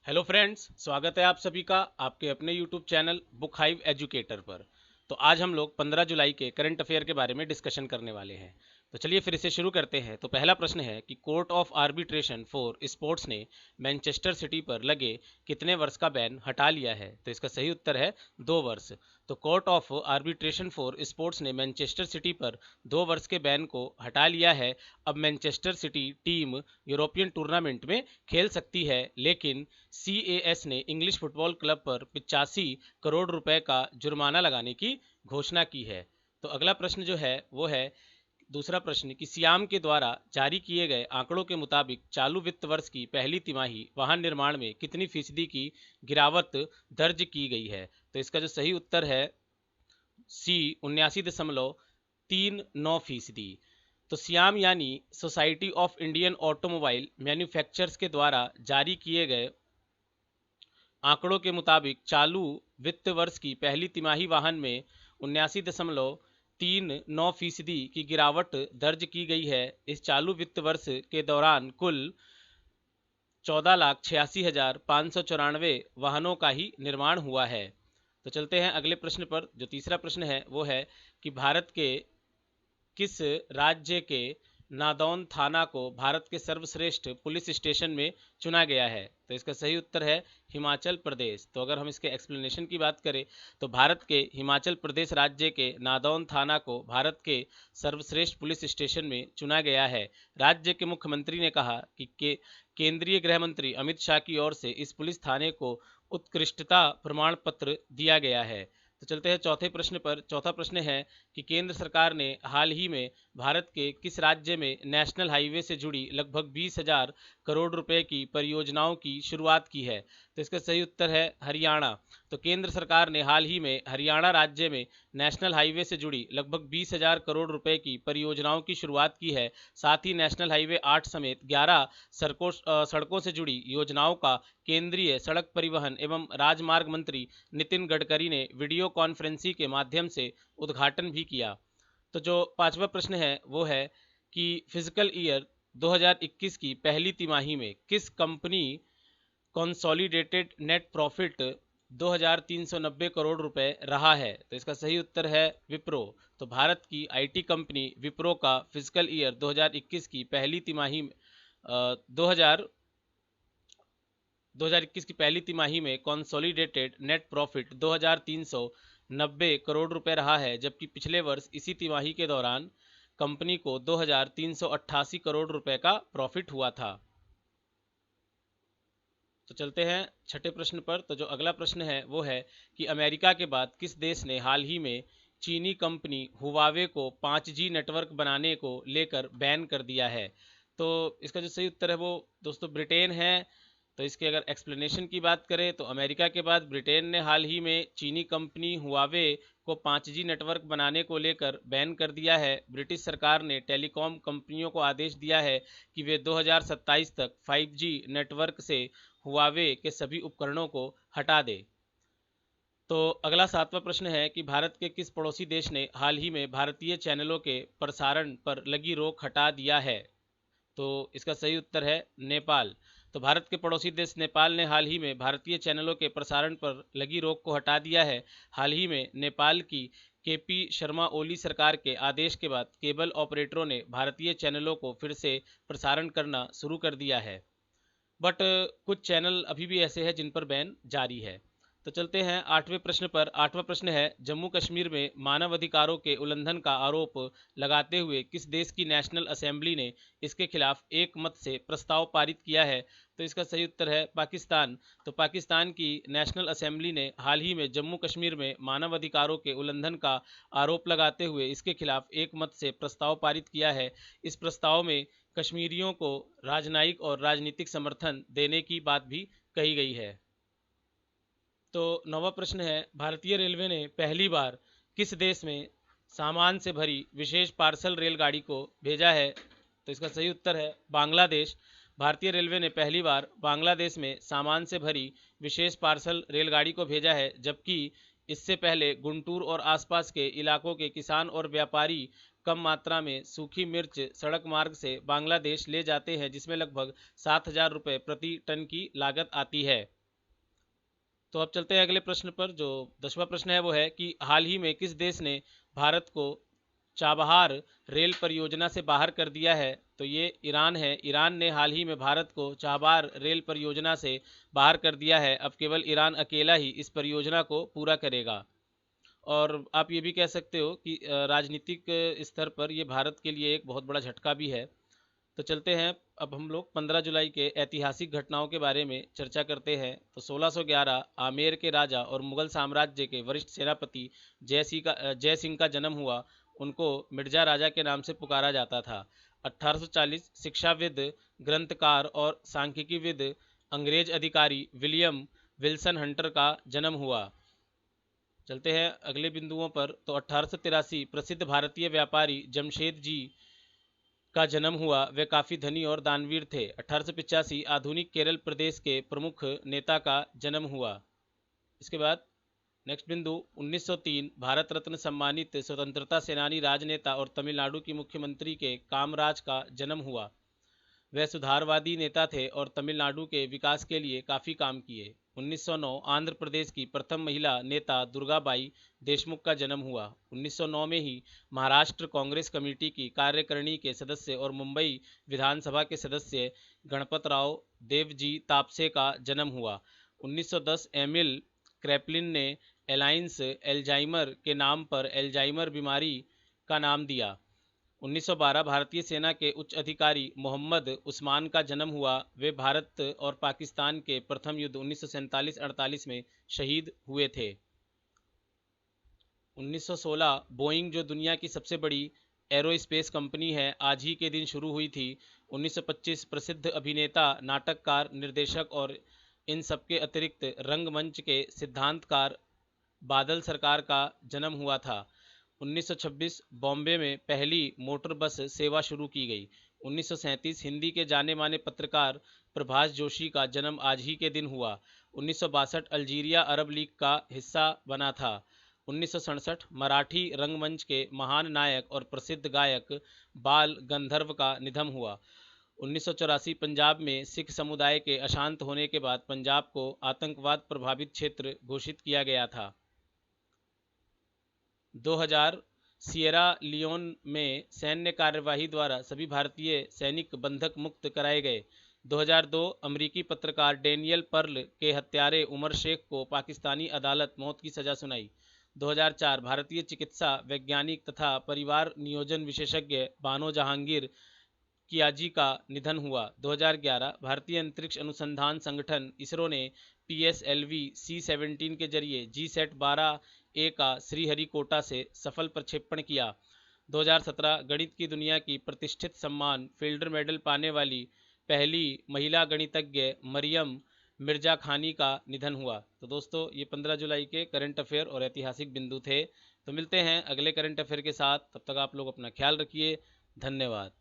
Hello friends, स्वागत है आप सभी का आपके अपने YouTube channel book hive educator पर। तो आज हम लोग 15 जुलाई के करंट अफेयर के बारे में डिस्कशन करने वाले हैं। तो चलिए फिर इसे शुरू करते हैं। तो पहला प्रश्न है कि court of arbitration for sports ने मैनचेस्टर सिटी पर लगे कितने वर्ष का बैन हटा लिया है? तो इसका सही उत्तर है 2 वर्ष। तो court of arbitration for sports ने मैनचेस्टर सिटी पर 2 वर्ष के बैन को हटा लिया है। अब Manchester city team European tournament में खेल सकती है, लेकिन सीएएस ने इंग्लिश फुटबॉल क्लब पर 85 करोड़ रुपए का जुर्माना लगाने की घोषणा की है। तो अगला प्रश्न जो है वो है दूसरा प्रश्न कि सियाम के द्वारा जारी किए गए आंकड़ों के मुताबिक चालू वित्त वर्ष की पहली तिमाही वाहन निर्माण में कितनी फीसदी की गिरावट दर्ज की गई है? तो इसका जो सही उत्तर है सी 79.39%। तो सियाम यानी society of Indian automobile manufacturers के द्वारा जारी किए गए आंकड़ों के मुताबिक चालू वित्त वर्ष की पहली तिमाही वाहन में 79.39% की गिरावट दर्ज की गई है। इस चालू वित्त वर्ष के दौरान कुल 14,86,594 वाहनों का ही निर्माण हुआ है। तो चलते हैं अगले प्रश्न पर। जो तीसरा प्रश्न है वो है कि भारत के किस राज्य के नादौन थाना को भारत के सर्वश्रेष्ठ पुलिस स्टेशन में चुना गया है? तो इसका सही उत्तर है हिमाचल प्रदेश। तो अगर हम इसके एक्सप्लेनेशन की बात करें तो भारत के हिमाचल प्रदेश राज्य के नादौन थाना को भारत के सर्वश्रेष्ठ पुलिस स्टेशन में चुना गया है। राज्य के मुख्यमंत्री ने कहा कि केंद्रीय गृह मंत्री अमित शाह की ओर से इस पुलिस थाने को उत्कृष्टता प्रमाण पत्र दिया गया है। तो चलते हैं चौथे प्रश्न पर। चौथा प्रश्न है कि केंद्र सरकार ने हाल ही में भारत के किस राज्य में नेशनल हाईवे से जुड़ी लगभग 20,000 करोड़ रुपए की परियोजनाओं की शुरुआत की है? तो इसका सही उत्तर है हरियाणा। तो केंद्र सरकार ने हाल ही में हरियाणा राज्य में नेशनल हाईवे से जुड़ी लगभग 20,000 करोड़ रुपए की परियोजनाओं की शुरुआत की है। साथ ही नेशनल हाईवे 8 समेत 11 सड़कों से जुड़ी योजनाओं का केंद्रीय सड़क परिवहन एवं राजमार्ग मंत्री नितिन गडकरी ने वीडियो कॉन्फ्रेंसिंग के माध्यम से उद्घाटन भी किया। तो जो पांचवा प्रश्न है वो है कि फिजिकल ईयर 2021 की पहली तिमाही में किस company consolidated net profit 2,390 crore रुपए रहा है? तो इसका सही उत्तर है विप्रो। तो भारत की आईटी कंपनी विप्रो का फिजिकल ईयर 2021 की पहली तिमाही में 2021 की पहली तिमाही में कंसोलिडेटेड नेट प्रॉफिट 2,390 करोड़ रुपए रहा है, जबकि पिछले वर्ष इसी तिमाही के दौरान कंपनी को 2,388 करोड़ रुपए का प्रॉफिट हुआ था। तो चलते हैं छठे प्रश्न पर। तो जो अगला प्रश्न है वो है कि अमेरिका के बाद किस देश ने हाल ही में चीनी कंपनी हुवावे को 5G नेटवर्क बनाने को लेकर बैन कर दिया है? तो इसका जो सही उत्तर है वो दोस्तों ब्रिटेन है। तो इसके अगर एक्सप्लेनेशन की बात करें तो अमेरिका के बाद ब्रिटेन ने हाल ही में चीनी कंपनी हुआवे को 5G नेटवर्क बनाने को लेकर बैन कर दिया है। ब्रिटिश सरकार ने टेलीकॉम कंपनियों को आदेश दिया है कि वे 2027 तक 5G नेटवर्क से हुआवे के सभी उपकरणों को हटा दे। तो अगला सातवां प्रश्न है कि भारत के किस पड़ोसी देश ने हाल ही में भारतीय चैनलों के प्रसारण पर लगी रोक हटा दिया है? तो इसका सही उत्तर है नेपाल। तो भारत के पड़ोसी देश नेपाल ने हाल ही में भारतीय चैनलों के प्रसारण पर लगी रोक को हटा दिया है। हाल ही में नेपाल की केपी शर्मा ओली सरकार के आदेश के बाद केबल ऑपरेटरों ने भारतीय चैनलों को फिर से प्रसारण करना शुरू कर दिया है, बट कुछ चैनल अभी भी ऐसे हैं जिन पर बैन जारी है। तो चलते हैं आठवें प्रश्न पर। आठवां प्रश्न है जम्मू कश्मीर में मानव अधिकारों के उल्लंघन का आरोप लगाते हुए किस देश की नेशनल असेंबली ने इसके खिलाफ एक मत से प्रस्ताव पारित किया है? तो इसका सही उत्तर है पाकिस्तान। तो पाकिस्तान की नेशनल असेंबली ने हाल ही में जम्मू कश्मीर में मानव अधिकारों के उल्लंघन का आरोप लगाते हुए इसके खिलाफ एक मत से प्रस्ताव पारित किया है। इस प्रस्ताव में कश्मीरियों को राजनयिक और राजनीतिक समर्थन देने की बात भी कही गई है। तो नवा प्रश्न है भारतीय रेलवे ने पहली बार किस देश में सामान से भरी विशेष पार्सल रेलगाड़ी को भेजा है? तो इसका सही उत्तर है बांग्लादेश। भारतीय रेलवे ने पहली बार बांग्लादेश में सामान से भरी विशेष पार्सल रेलगाड़ी को भेजा है, जबकि इससे पहले गुंटूर और आसपास के इलाकों के किसान और व्यापारी कम मात्रा में सूखी मिर्च सड़क मार्ग से बांग्लादेश ले जाते हैं, जिसमें लगभग 7,000 रुपये प्रति टन की लागत आती है। तो अब चलते हैं अगले प्रश्न पर। जो 10वां प्रश्न है वो है कि हाल ही में किस देश ने भारत को चाबहार रेल परियोजना से बाहर कर दिया है? तो ये ईरान है। ईरान ने हाल ही में भारत को चाबहार रेल परियोजना से बाहर कर दिया है। अब केवल ईरान अकेला ही इस परियोजना को पूरा करेगा। और आप ये भी कह सकते हो कि राजनीतिक स्तर पर ये भारत के लिए एक बहुत बड़ा झटका भी है। तो चलते हैं अब हम लोग 15 जुलाई के ऐतिहासिक घटनाओं के बारे में चर्चा करते हैं। तो 1611 आमेर के राजा और मुगल साम्राज्य के वरिष्ठ सेनापति जय सिंह का जन्म हुआ। उनको मिर्जा राजा के नाम से पुकारा जाता था। 1840 शिक्षाविद, ग्रंथकार और सांख्यिकीविद अंग्रेज अधिकारी विलियम विल्सन हंटर का जन्म हुआ। चलते हैं अगले बिंदुओं पर। तो 1883 प्रसिद्ध भारतीय व्यापारी जमशेद जी का जन्म हुआ। वे काफ़ी धनी और दानवीर थे। 1885 आधुनिक केरल प्रदेश के प्रमुख नेता का जन्म हुआ। इसके बाद नेक्स्ट बिंदु 1903 भारत रत्न सम्मानित स्वतंत्रता सेनानी, राजनेता और तमिलनाडु की मुख्यमंत्री के कामराज का जन्म हुआ। वह सुधारवादी नेता थे और तमिलनाडु के विकास के लिए काफ़ी काम किए। 1909 आंध्र प्रदेश की प्रथम महिला नेता दुर्गाबाई देशमुख का जन्म हुआ। 1909 में ही महाराष्ट्र कांग्रेस कमेटी की कार्यकारिणी के सदस्य और मुंबई विधानसभा के सदस्य गणपतराव देवजी तापसे का जन्म हुआ। 1910 एमिल क्रैपलिन ने एलायंस एल्जाइमर के नाम पर एल्जाइमर बीमारी का नाम दिया। 1912 भारतीय सेना के उच्च अधिकारी मोहम्मद उस्मान का जन्म हुआ। वे भारत और पाकिस्तान के प्रथम युद्ध 1947-48 में शहीद हुए थे। 1916 बोइंग, जो दुनिया की सबसे बड़ी एरोस्पेस कंपनी है, आज ही के दिन शुरू हुई थी। 1925 प्रसिद्ध अभिनेता, नाटककार, निर्देशक और इन सबके अतिरिक्त रंगमंच के सिद्धांतकार बादल सरकार का जन्म हुआ था। 1926 बॉम्बे में पहली मोटर बस सेवा शुरू की गई। 1937 हिंदी के जाने माने पत्रकार प्रभाष जोशी का जन्म आज ही के दिन हुआ। 1962 अल्जीरिया अरब लीग का हिस्सा बना था। 1967 मराठी रंगमंच के महान नायक और प्रसिद्ध गायक बाल गंधर्व का निधन हुआ। 1984 पंजाब में सिख समुदाय के अशांत होने के बाद पंजाब को आतंकवाद प्रभावित क्षेत्र घोषित किया गया था। 2000 सिएरा लियोन में सैन्य कार्यवाही द्वारा सभी भारतीय सैनिक बंधक मुक्त कराए गए। 2002 अमेरिकी पत्रकार डेनियल पर्ल के हत्यारे उमर शेख को पाकिस्तानी अदालत मौत की सजा सुनाई। 2004 भारतीय चिकित्सा वैज्ञानिक तथा परिवार नियोजन विशेषज्ञ बानो जहांगीर कियाजी का निधन हुआ। 2011 भारतीय अंतरिक्ष अनुसंधान संगठन इसरो ने PSLV C-17 के जरिए GSAT-12A का श्रीहरिकोटा से सफल प्रक्षेपण किया। 2017 गणित की दुनिया की प्रतिष्ठित सम्मान फील्डर मेडल पाने वाली पहली महिला गणितज्ञ मरियम मिर्जा खानी का निधन हुआ। तो दोस्तों, ये 15 जुलाई के करंट अफेयर और ऐतिहासिक बिंदु थे। तो मिलते हैं अगले करंट अफेयर के साथ। तब तक आप लोग अपना ख्याल रखिए। धन्यवाद।